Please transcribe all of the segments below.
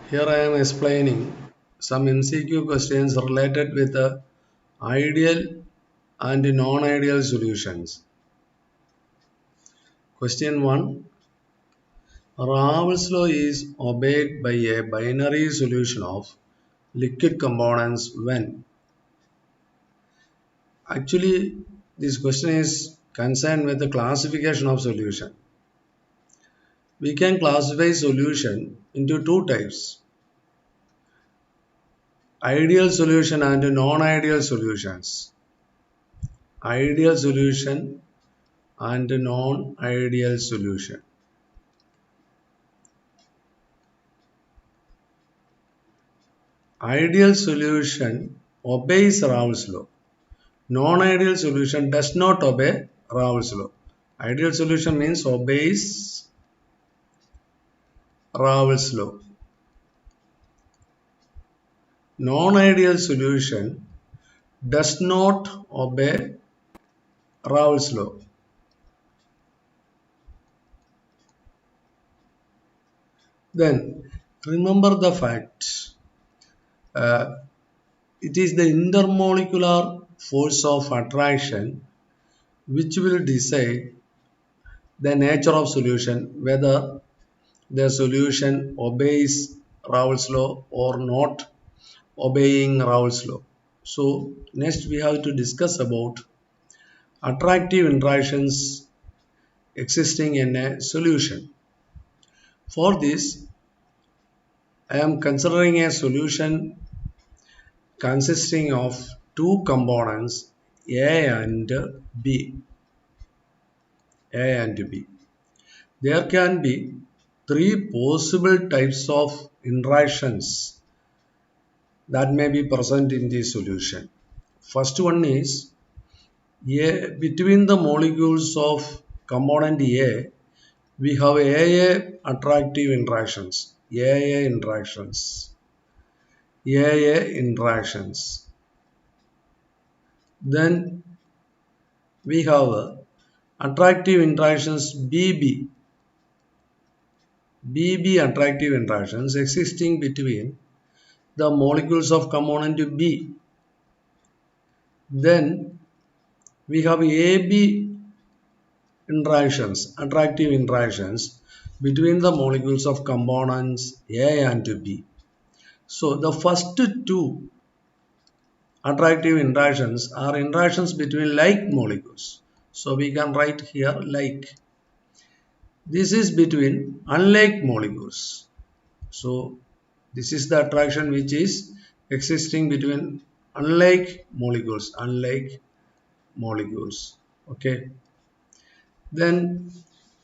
Here I am explaining some MCQ questions related with the ideal and non-ideal solutions. Question 1. Raoult's law is obeyed by a binary solution of liquid components when? Actually, this question is concerned with the classification of solution. We can classify solution into two types: ideal solution and non-ideal solutions. Ideal solution and non-ideal solution. Ideal solution obeys Raoult's law. Non-ideal solution does not obey Raoult's law. Ideal solution means obeys Raoult's law. Non-ideal solution does not obey Raoult's law. Then remember the fact. It is the intermolecular force of attraction which will decide the nature of solution, whether the solution obeys Raoult's law or not obeying Raoult's law. So next we have to discuss about attractive interactions existing in a solution. For this, I am considering a solution consisting of two components A and B. A and B. There can be three possible types of interactions that may be present in the solution. First one is between the molecules of component A, we have AA attractive interactions. AA interactions. AA interactions. Then we have attractive interactions BB. BB attractive interactions existing between the molecules of component B. Then we have AB interactions, attractive interactions between the molecules of components A and B. So the first two attractive interactions are interactions between like molecules. So we can write here like. This is between unlike molecules. So this is the attraction which is existing between unlike molecules. Okay. Then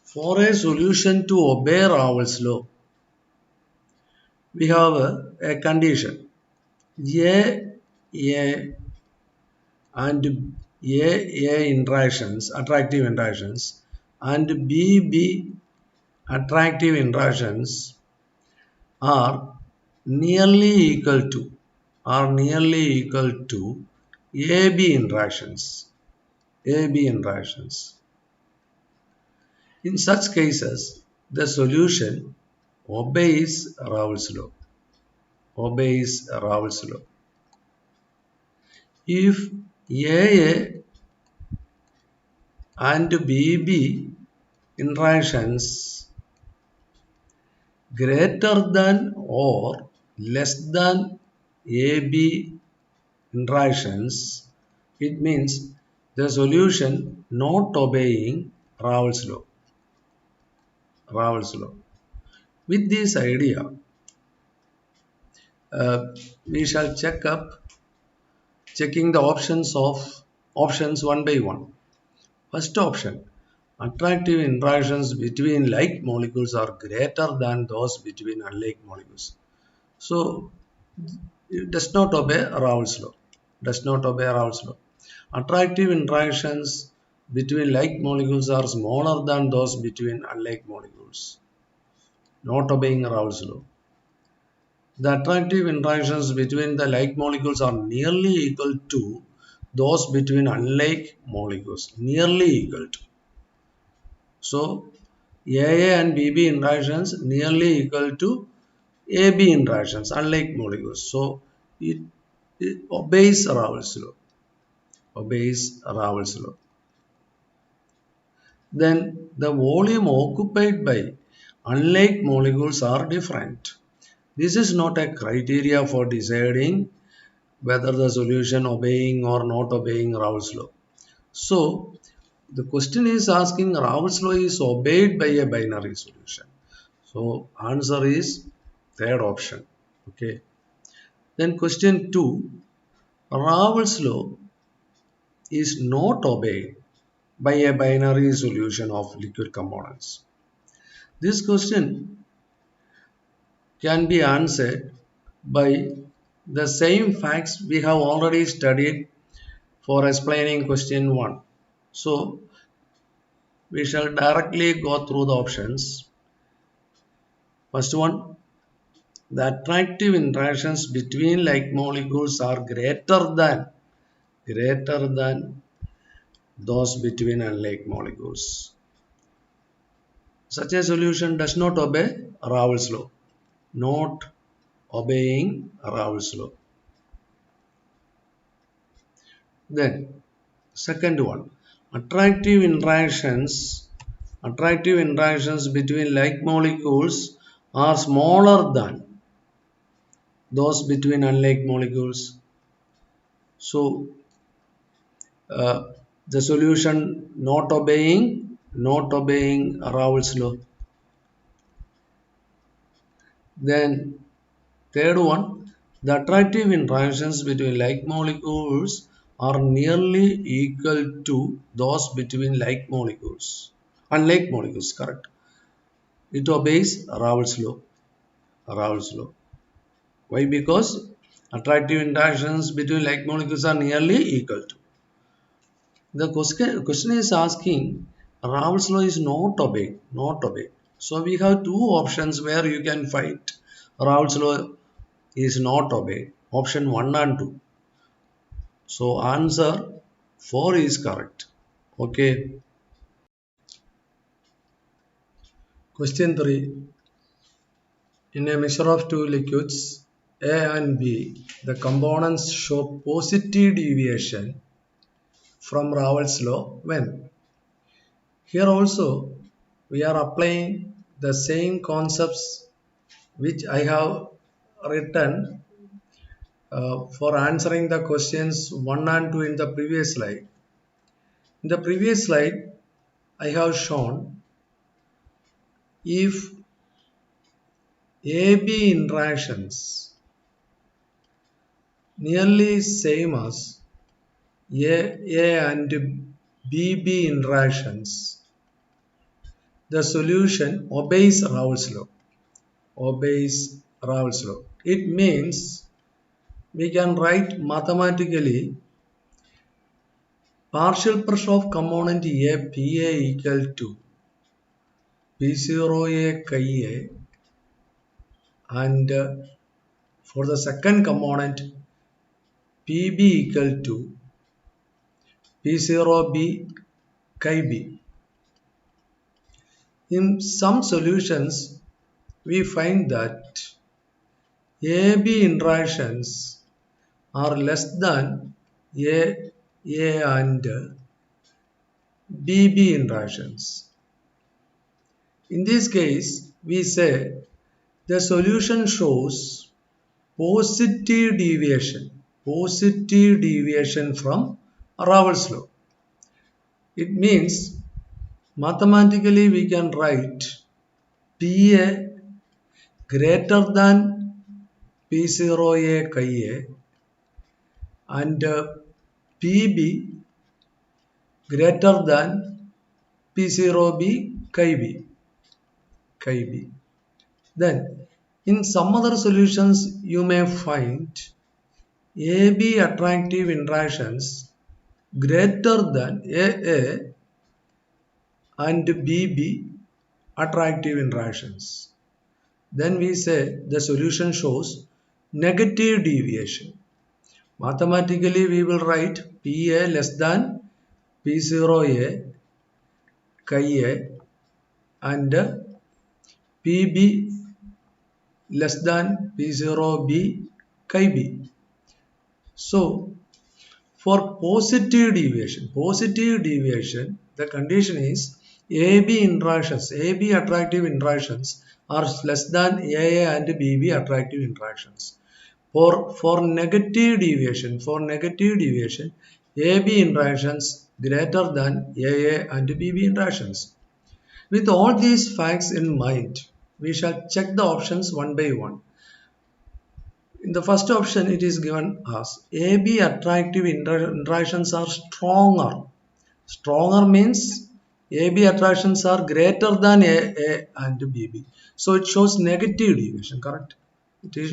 for a solution to obey Raoult's law, we have a condition. A and A interactions, attractive interactions, and B attractive interactions are nearly equal to AB interactions. In such cases, the solution obeys Raoult's law. If AA and BB interactions greater than or less than AB interactions, it means the solution not obeying Raoult's law. With this idea, we shall checking the options one by one. First option, attractive interactions between like molecules are greater than those between unlike molecules. So it does not obey Raoult's law. Attractive interactions between like molecules are smaller than those between unlike molecules. Not obeying Raoult's law. The attractive interactions between the like molecules are nearly equal to those between unlike molecules. Nearly equal to. So AA and BB interactions nearly equal to AB interactions, unlike molecules. So it obeys Raoult's law. Obeys Raoult's law. Then the volume occupied by unlike molecules are different. This is not a criteria for deciding whether the solution obeying or not obeying Raoult's law. So the question is asking Raoult's law is obeyed by a binary solution. So answer is third option. Okay. Then question 2, Raoult's law is not obeyed by a binary solution of liquid components. This question can be answered by the same facts we have already studied for explaining question 1. So we shall directly go through the options. First one, the attractive interactions between like molecules are greater than those between unlike molecules. Such a solution does not obey Raoult's law. Not obeying Raoult's law. Then second one, attractive interactions between like molecules are smaller than those between unlike molecules. So the solution not obeying Raoult's law. Then third one, the attractive interactions between like molecules are nearly equal to those between like molecules. Unlike molecules, correct. It obeys Raoult's law. Raoult's law. Why? Because attractive interactions between like molecules are nearly equal to. The question is asking Raoult's law is not obeyed. Not obeyed. So we have two options where you can find Raoult's law is not obeyed. Option 1 and 2. So answer 4 is correct. Okay. Question 3. In a mixture of two liquids A and B, the components show positive deviation from Raoult's law when? Here also we are applying the same concepts which I have written for answering the questions 1 and 2 in the previous slide. In the previous slide, I have shown if AB interactions nearly same as A and BB interactions, the solution obeys Raoult's law. Obeys Raoult's law. It means we can write mathematically partial pressure of component A PA equal to P0A chi A, and for the second component PB equal to P0B chi B. In some solutions we find that AB interactions are less than A and BB interactions. In this case, we say the solution shows positive deviation from Raoult's law. It means mathematically we can write PA greater than P0A chi A and PB greater than P0B chi B. Then in some other solutions you may find AB attractive interactions greater than AA and BB attractive interactions. Then we say the solution shows negative deviation. Mathematically we will write PA less than P0A chi A and PB less than P0 B chi B. So for positive deviation, the condition is AB attractive interactions are less than AA and BB attractive interactions. For negative deviation, AB interactions greater than AA and BB interactions. With all these facts in mind, we shall check the options one by one. In the first option, it is given as AB attractive interactions are stronger. Stronger means AB attractions are greater than AA and BB. So it shows negative deviation, correct?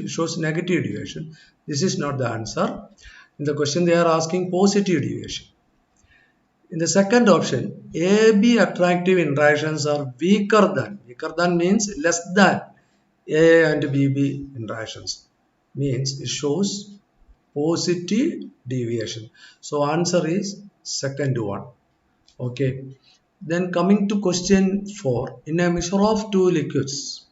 Shows negative deviation. This is not the answer. In the question, they are asking positive deviation. In the second option, AB attractive interactions are weaker than. Weaker than means less than AA and BB interactions. Means it shows positive deviation. So answer is second one. Okay. Then coming to question 4. In a mixture of two liquids,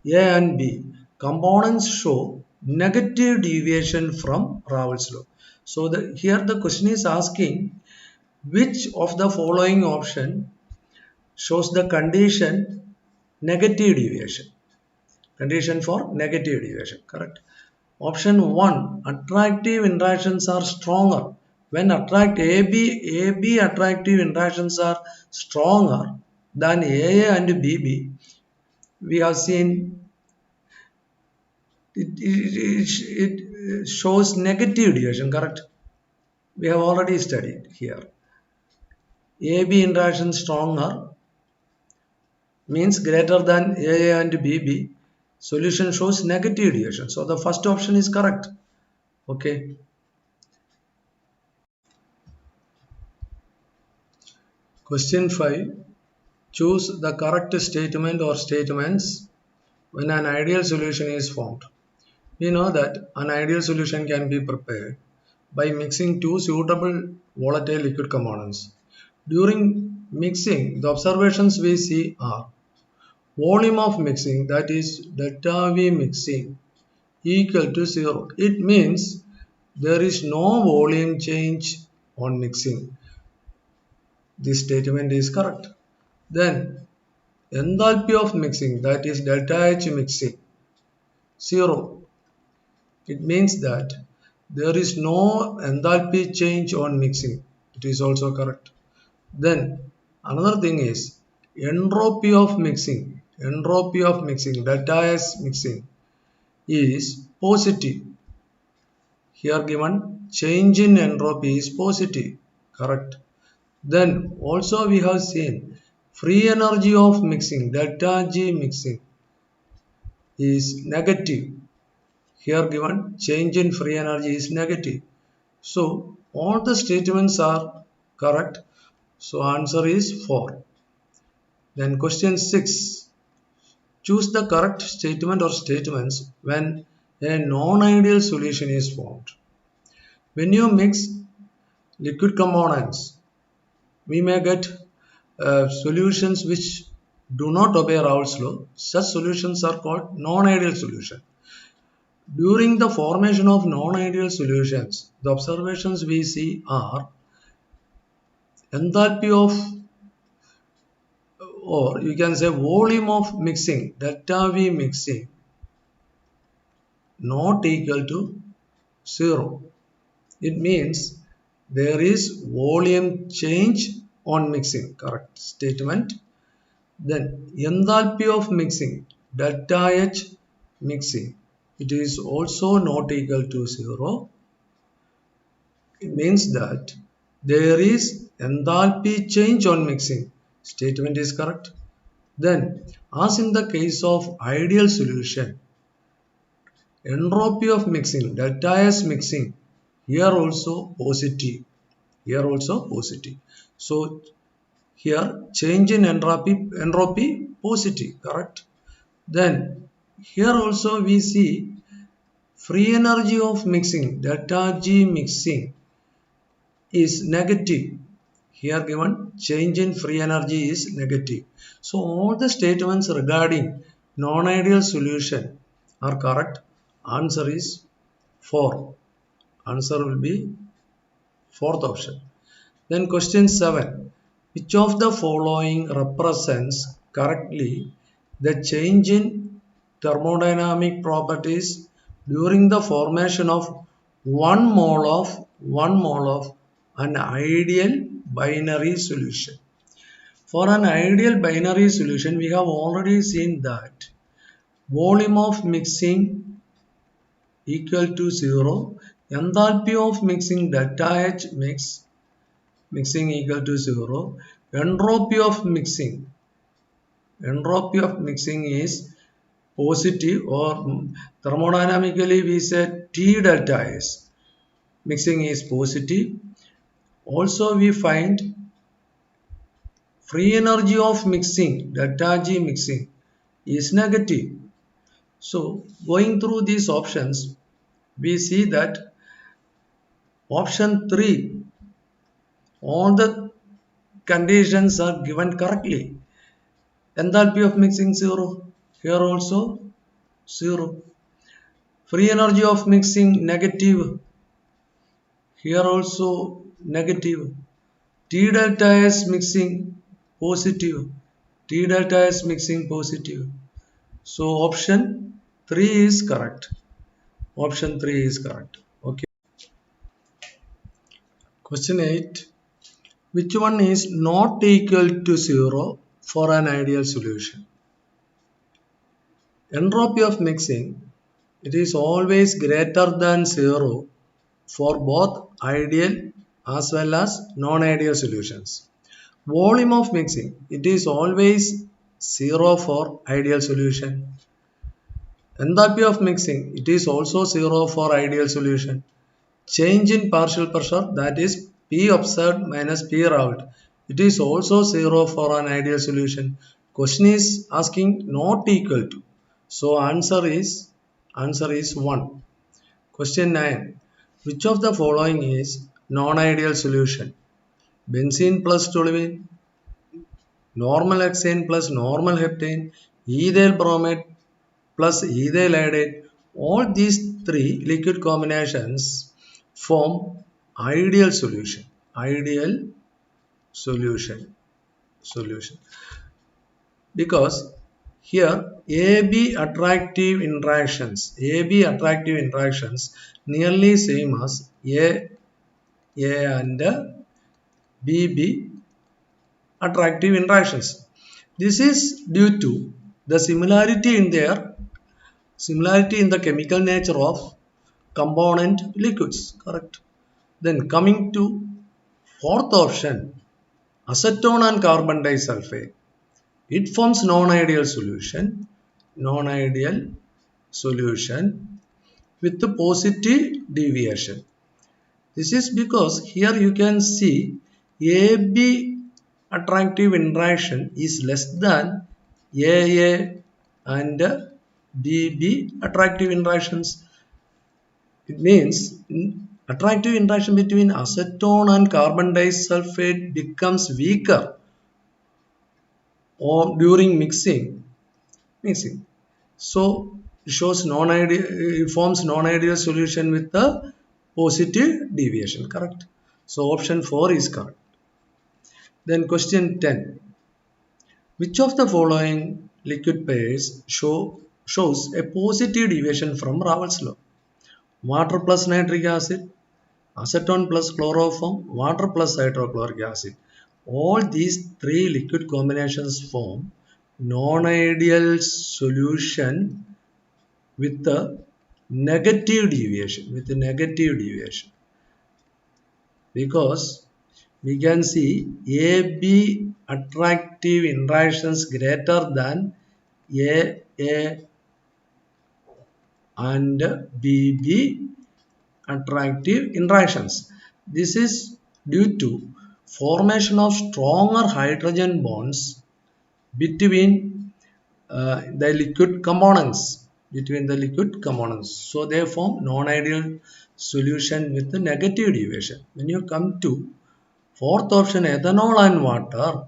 A and B, components show negative deviation from Raoult's law. So here the question is asking which of the following option shows the condition negative deviation. Condition for negative deviation, correct? Option 1, attractive interactions are stronger. When AB attractive interactions are stronger than AA and BB, we have seen it shows negative deviation, correct? We have already studied here. AB interaction stronger means greater than AA and BB. Solution shows negative deviation. So the first option is correct. Okay. Question 5. Choose the correct statement or statements when an ideal solution is formed. We know that an ideal solution can be prepared by mixing two suitable volatile liquid components. During mixing, the observations we see are volume of mixing, that is delta V mixing, equal to 0. It means there is no volume change on mixing. This statement is correct. Then enthalpy of mixing, that is delta H mixing, 0. It means that there is no enthalpy change on mixing. It is also correct. Then another thing is entropy of mixing, delta S mixing is positive. Here given change in entropy is positive, correct. Then also we have seen free energy of mixing, delta G mixing is negative. Here given change in free energy is negative. So all the statements are correct. So answer is 4. Then question 6. Choose the correct statement or statements when a non-ideal solution is formed. When you mix liquid components, we may get solutions which do not obey Raoult's law. Such solutions are called non-ideal solution. During the formation of non-ideal solutions, the observations we see are enthalpy of, or you can say volume of mixing, delta V mixing, not equal to 0. It means there is volume change on mixing, correct statement. Then enthalpy of mixing, delta H mixing, it is also not equal to 0. It means that there is enthalpy change on mixing. Statement is correct. Then, as in the case of ideal solution, entropy of mixing, delta S mixing, here also positive. So, here change in entropy positive, correct. Then, here also we see free energy of mixing, delta G mixing is negative. Here given change in free energy is negative. So all the statements regarding non-ideal solution are correct. Answer is 4. Answer will be fourth option. Then question 7. Which of the following represents correctly the change in thermodynamic properties during the formation of 1 mole of an ideal binary solution? For an ideal binary solution, we have already seen that volume of mixing equal to 0, enthalpy of mixing delta H mixing equal to 0, entropy of mixing is positive, or thermodynamically we say T delta S, mixing is positive. Also we find free energy of mixing, delta G mixing, is negative. So going through these options, we see that option 3, all the conditions are given correctly. Enthalpy of mixing 0, here also 0. Free energy of mixing negative, here also negative. T delta S mixing positive, T delta S mixing positive. So option 3 is correct. Option 3 is correct. Okay. Question 8. Which one is not equal to 0 for an ideal solution? Entropy of mixing, it is always greater than 0 for both ideal as well as non-ideal solutions. Volume of mixing, it is always 0 for ideal solution. Enthalpy of mixing, it is also 0 for ideal solution. Change in partial pressure, that is P observed minus P raised, it is also 0 for an ideal solution. Question is asking not equal to. So answer is 1. Question 9. Which of the following is non-ideal solution? Benzene plus toluene, normal hexane plus normal heptane, ethyl bromide plus ethyl iodide. All these three liquid combinations form ideal solution. Ideal solution. Because here AB attractive interactions nearly same as A and BB attractive interactions. This is due to the similarity in the chemical nature of component liquids. Correct. Then coming to fourth option, acetone and carbon disulfide. It forms non-ideal solution with the positive deviation. This is because here you can see AB attractive interaction is less than AA and BB attractive interactions. It means attractive interaction between acetone and carbon disulfide becomes weaker or during mixing. So it shows non-ideal, it forms non-ideal solution with the positive deviation. Correct. So option 4 is correct. Then question 10. Which of the following liquid pairs shows a positive deviation from Raoult's law? Water plus nitric acid, acetone plus chloroform, water plus hydrochloric acid. All these three liquid combinations form non-ideal solution with the negative deviation. Because we can see AB attractive interactions greater than AA and BB attractive interactions. This is due to formation of stronger hydrogen bonds between the liquid components. So they form non-ideal solution with the negative deviation. When you come to fourth option, ethanol and water,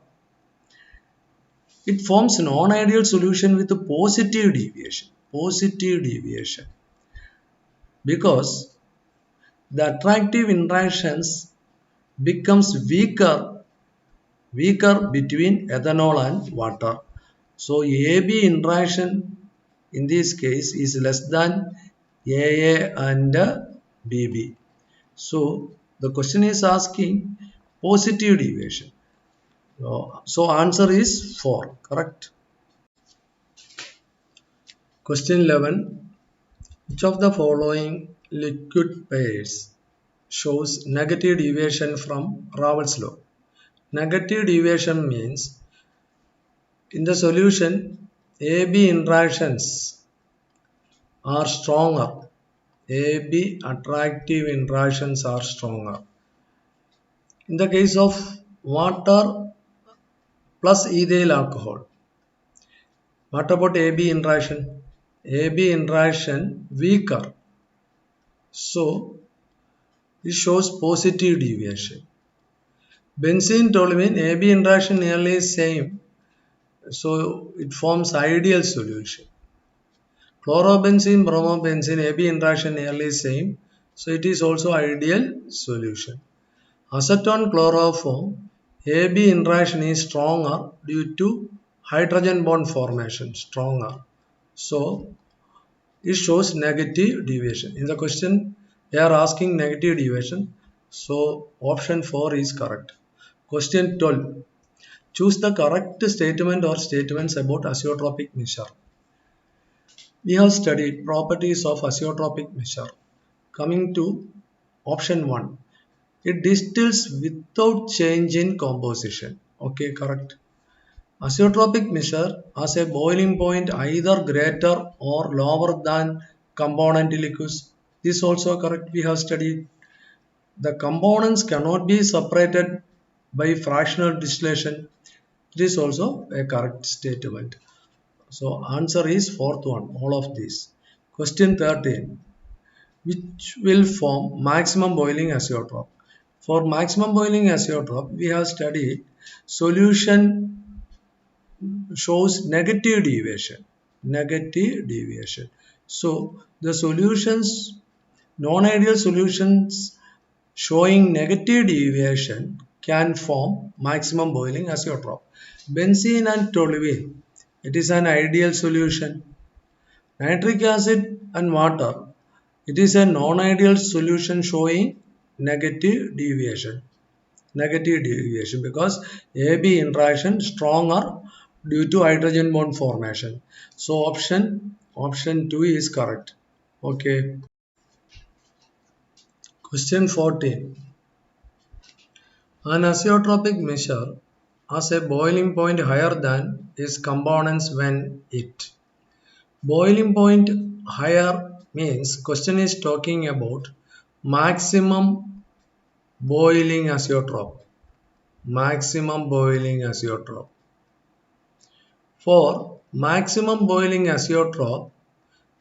it forms non-ideal solution with a positive deviation. positive deviation because the attractive interactions becomes weaker between ethanol and water. So AB interaction in this case is less than AA and BB. So the question is asking positive deviation. So answer is 4, correct? Question 11. Which of the following liquid pairs shows negative deviation from Raoult's law? Negative deviation means in the solution AB interactions are stronger. AB attractive interactions are stronger. In the case of water plus ethyl alcohol, what about AB interaction? AB interaction weaker. So it shows positive deviation. Benzene toluene AB interaction nearly same. So it forms ideal solution. Chlorobenzene, bromobenzene, AB interaction nearly same. So it is also ideal solution. Acetone chloroform, AB interaction is stronger due to hydrogen bond formation, stronger. So it shows negative deviation. In the question, they are asking negative deviation. So option 4 is correct. Question 12. Choose the correct statement or statements about azeotropic mixture. We have studied properties of azeotropic mixture. Coming to option 1. It distills without change in composition. Okay, correct. Azeotropic mixture has a boiling point either greater or lower than component liquids. This also correct. We have studied. The components cannot be separated by fractional distillation. It is also a correct statement. So answer is fourth one, all of these. Question 13. Which will form maximum boiling azeotrope? For maximum boiling azeotrope, we have studied solution shows negative deviation. Negative deviation. So the solutions, non-ideal solutions showing negative deviation can form maximum boiling azeotrope. Benzene and toluene, it is an ideal solution. Nitric acid and water, it is a non-ideal solution showing negative deviation. Negative deviation because AB interaction stronger due to hydrogen bond formation. So option 2 is correct. Okay. Question 14. An azeotropic mixture has a boiling point higher than its components when it. Boiling point higher means question is talking about maximum boiling azeotrope. Maximum boiling azeotrope. For maximum boiling azeotrope,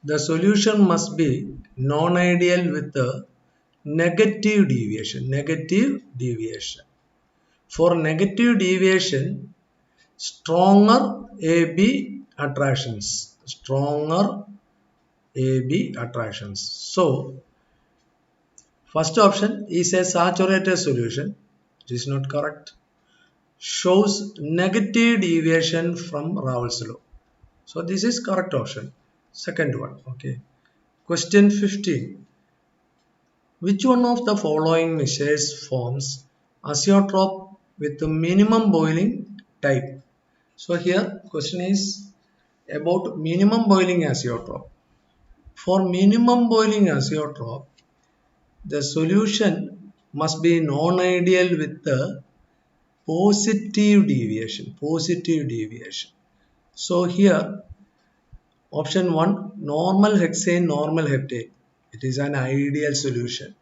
the solution must be non-ideal with a negative deviation. Negative deviation. For negative deviation, stronger AB attractions. Stronger AB attractions. So, first option is a saturated solution. It is not correct. Shows negative deviation from Raoult's law. So, this is correct option. Second one. Okay. Question 15. Which one of the following mixtures forms azeotrope with the minimum boiling type? So here question is about minimum boiling azeotrope. For minimum boiling azeotrope, the solution must be non-ideal with the positive deviation. Positive deviation. So here option 1 normal hexane, normal heptane. It is an ideal solution.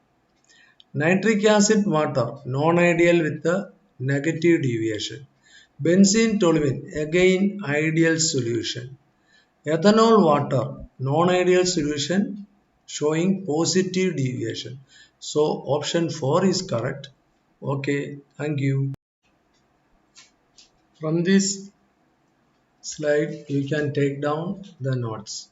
Nitric acid water, non-ideal with the negative deviation. Benzene toluene, again ideal solution. Ethanol water, non-ideal solution showing positive deviation. So option 4 is correct. Okay, thank you. From this slide, you can take down the notes.